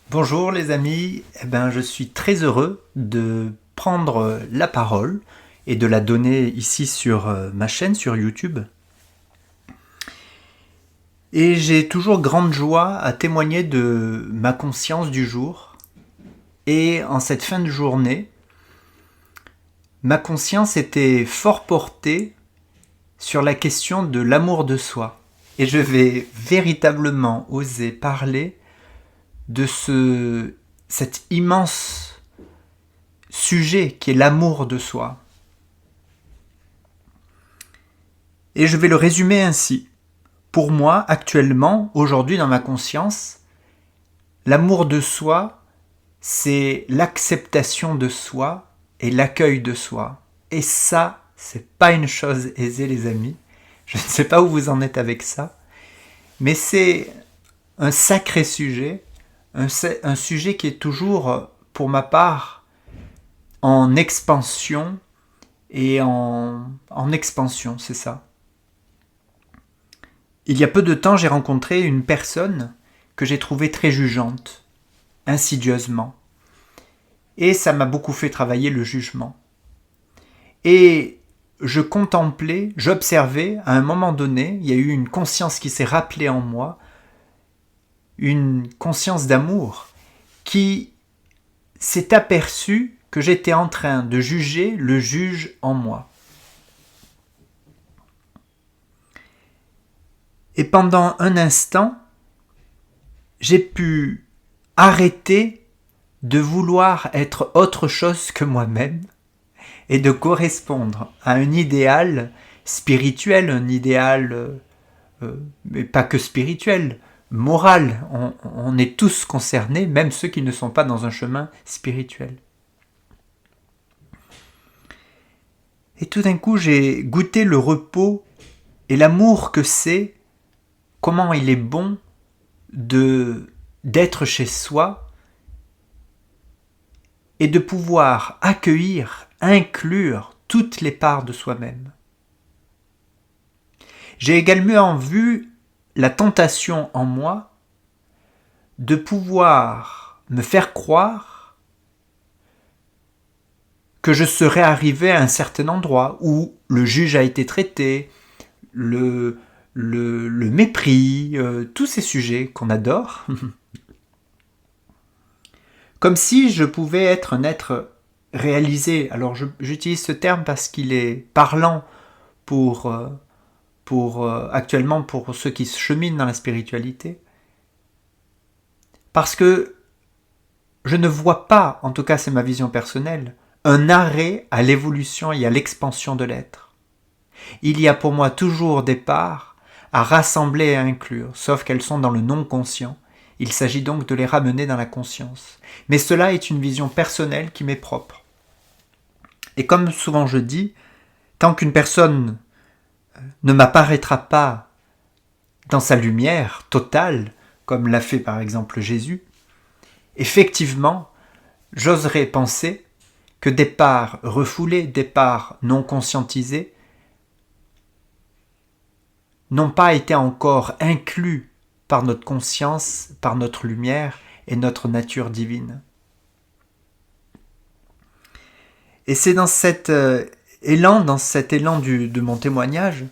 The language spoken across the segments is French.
Bonjour les amis, je suis très heureux de prendre la parole et de la donner ici sur ma chaîne sur YouTube. Et j'ai toujours grande joie à témoigner de ma conscience du jour. Et en cette fin de journée, ma conscience était fort portée sur la question de l'amour de soi. Et je vais véritablement oser parler de cet immense sujet qui est l'amour de soi. Et je vais le résumer ainsi. Pour moi, actuellement, aujourd'hui dans ma conscience, l'amour de soi, c'est l'acceptation de soi et l'accueil de soi. Et ça, c'est pas une chose aisée, les amis. Je ne sais pas où vous en êtes avec ça, mais c'est un sacré sujet, un sujet qui est toujours, pour ma part, en expansion et en expansion, c'est ça. Il y a peu de temps, j'ai rencontré une personne que j'ai trouvée très jugeante, insidieusement. Et ça m'a beaucoup fait travailler le jugement. Et je contemplais, j'observais, à un moment donné, il y a eu une conscience qui s'est rappelée en moi, une conscience d'amour, qui s'est aperçue que j'étais en train de juger le juge en moi. Et pendant un instant, j'ai pu arrêter de vouloir être autre chose que moi-même et de correspondre à un idéal spirituel, un idéal, mais pas que spirituel, moral. On est tous concernés, même ceux qui ne sont pas dans un chemin spirituel. Et tout d'un coup, j'ai goûté le repos et l'amour que c'est, comment il est bon d'être chez soi et de pouvoir accueillir, inclure toutes les parts de soi-même. J'ai également vu la tentation en moi de pouvoir me faire croire que je serais arrivé à un certain endroit où le juge a été traité, le mépris, tous ces sujets qu'on adore, comme si je pouvais être un être réalisé. Alors j'utilise ce terme parce qu'il est parlant pour, actuellement pour ceux qui se cheminent dans la spiritualité. Parce que je ne vois pas, en tout cas c'est ma vision personnelle, un arrêt à l'évolution et à l'expansion de l'être. Il y a pour moi toujours des parts à rassembler et à inclure, sauf qu'elles sont dans le non-conscient. Il s'agit donc de les ramener dans la conscience. Mais cela est une vision personnelle qui m'est propre. Et comme souvent je dis, tant qu'une personne ne m'apparaîtra pas dans sa lumière totale, comme l'a fait par exemple Jésus, effectivement, j'oserais penser que des parts refoulées, des parts non conscientisées, n'ont pas été encore inclus par notre conscience, par notre lumière et notre nature divine. Et c'est dans cet élan de mon témoignage,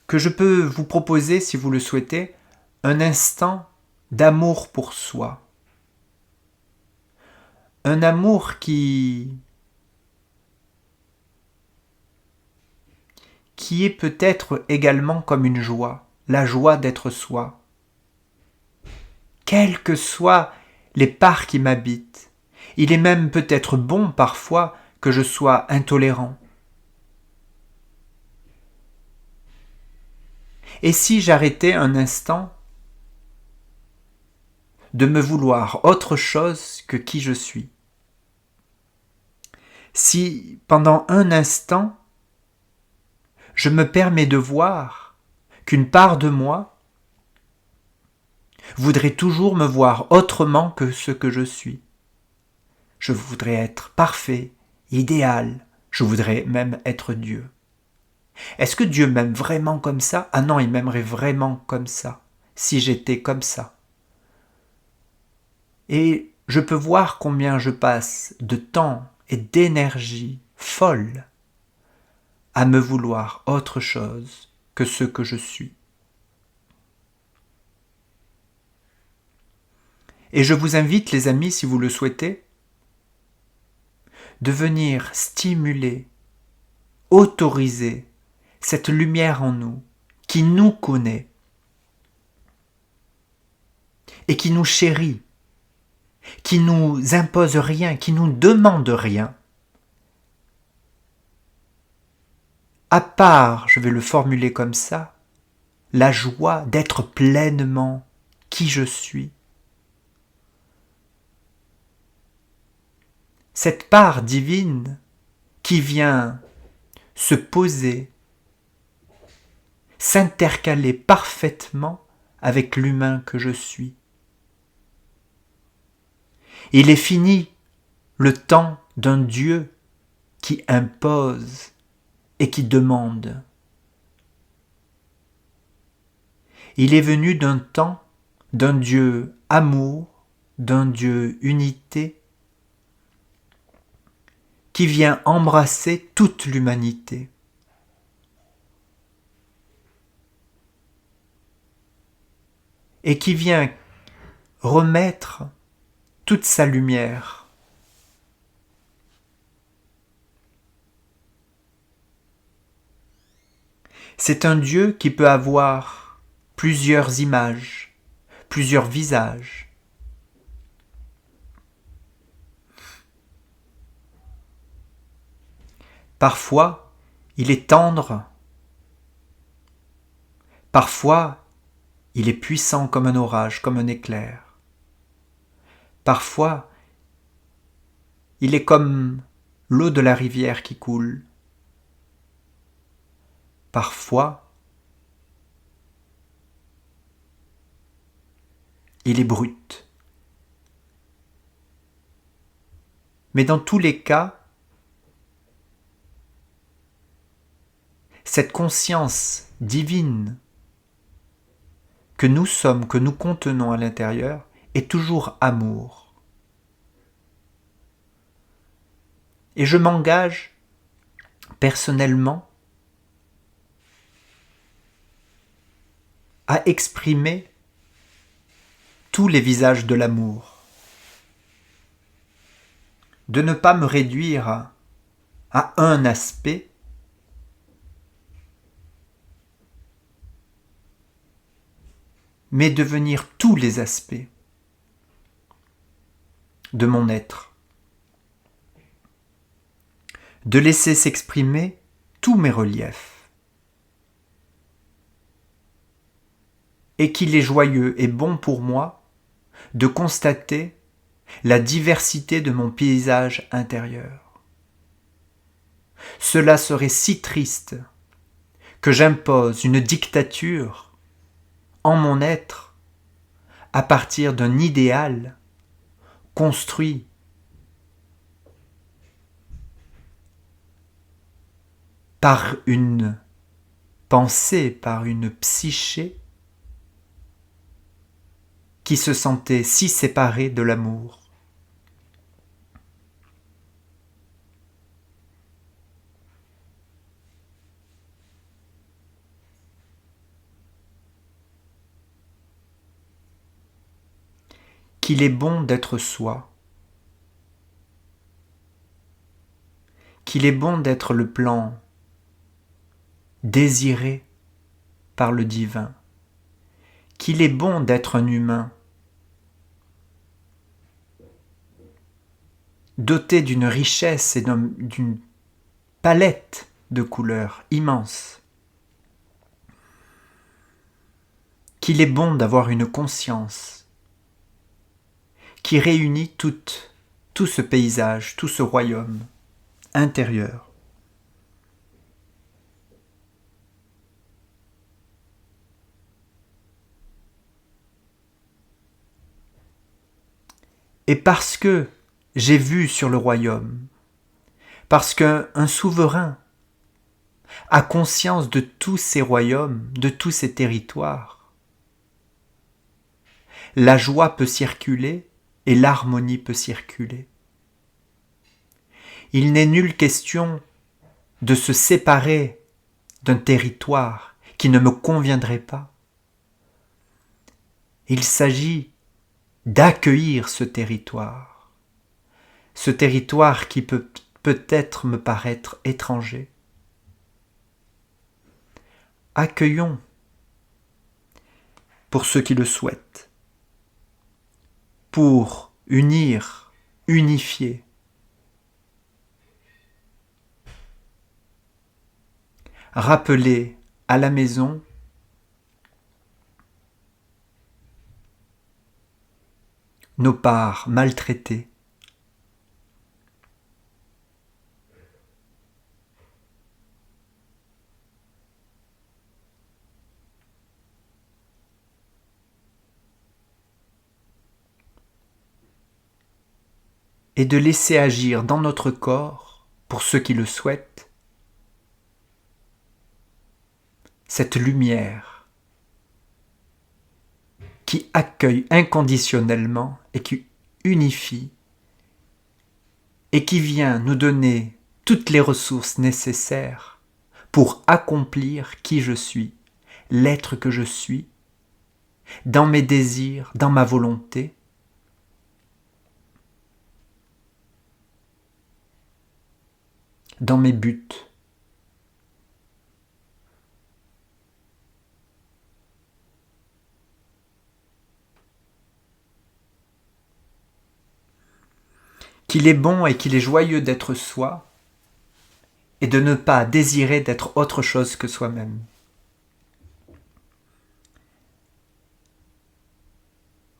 que je peux vous proposer, si vous le souhaitez, un instant d'amour pour soi. Un amour qui est peut-être également comme une joie, la joie d'être soi. Quelles que soient les parts qui m'habitent, il est même peut-être bon parfois que je sois intolérant. Et si j'arrêtais un instant de me vouloir autre chose que qui je suis? Si pendant un instant, je me permets de voir qu'une part de moi voudrait toujours me voir autrement que ce que je suis. Je voudrais être parfait, idéal, je voudrais même être Dieu. Est-ce que Dieu m'aime vraiment comme ça? Ah non, il m'aimerait vraiment comme ça, si j'étais comme ça. Et je peux voir combien je passe de temps et d'énergie folle à me vouloir autre chose que ce que je suis. Et je vous invite, les amis, si vous le souhaitez, de venir stimuler, autoriser cette lumière en nous qui nous connaît et qui nous chérit, qui nous impose rien, qui nous demande rien. À part, je vais le formuler comme ça, la joie d'être pleinement qui je suis. Cette part divine qui vient se poser, s'intercaler parfaitement avec l'humain que je suis. Il est fini le temps d'un Dieu qui impose et qui demande. Il est venu d'un temps d'un Dieu amour, d'un Dieu unité, qui vient embrasser toute l'humanité. Et qui vient remettre toute sa lumière. C'est un Dieu qui peut avoir plusieurs images, plusieurs visages. Parfois, il est tendre. Parfois, il est puissant comme un orage, comme un éclair. Parfois, il est comme l'eau de la rivière qui coule. Parfois, il est brut. Mais dans tous les cas, cette conscience divine que nous sommes, que nous contenons à l'intérieur, est toujours amour. Et je m'engage personnellement à exprimer tous les visages de l'amour, de ne pas me réduire à un aspect, mais devenir tous les aspects de mon être, de laisser s'exprimer tous mes reliefs, et qu'il est joyeux et bon pour moi de constater la diversité de mon paysage intérieur. Cela serait si triste que j'impose une dictature en mon être à partir d'un idéal construit par une pensée, par une psyché qui se sentait si séparée de l'amour. Qu'il est bon d'être soi, qu'il est bon d'être le plan désiré par le divin, qu'il est bon d'être un humain, doté d'une richesse et d'une palette de couleurs immense, qu'il est bon d'avoir une conscience qui réunit tout ce paysage, tout ce royaume intérieur. Et parce que j'ai vu sur le royaume, parce qu'un souverain a conscience de tous ces royaumes, de tous ces territoires, la joie peut circuler et l'harmonie peut circuler. Il n'est nulle question de se séparer d'un territoire qui ne me conviendrait pas. Il s'agit d'accueillir ce territoire qui peut peut-être me paraître étranger. Accueillons pour ceux qui le souhaitent, pour unir, unifier. Rappeler à la maison nos parts maltraitées, et de laisser agir dans notre corps, pour ceux qui le souhaitent, cette lumière qui accueille inconditionnellement et qui unifie et qui vient nous donner toutes les ressources nécessaires pour accomplir qui je suis, l'être que je suis, dans mes désirs, dans ma volonté, dans mes buts. Qu'il est bon et qu'il est joyeux d'être soi et de ne pas désirer d'être autre chose que soi-même.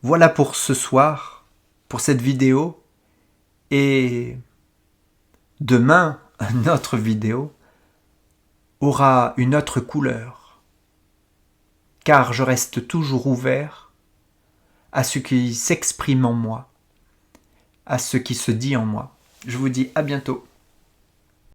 Voilà pour ce soir, pour cette vidéo, et demain, notre vidéo aura une autre couleur, car je reste toujours ouvert à ce qui s'exprime en moi, à ce qui se dit en moi. Je vous dis à bientôt.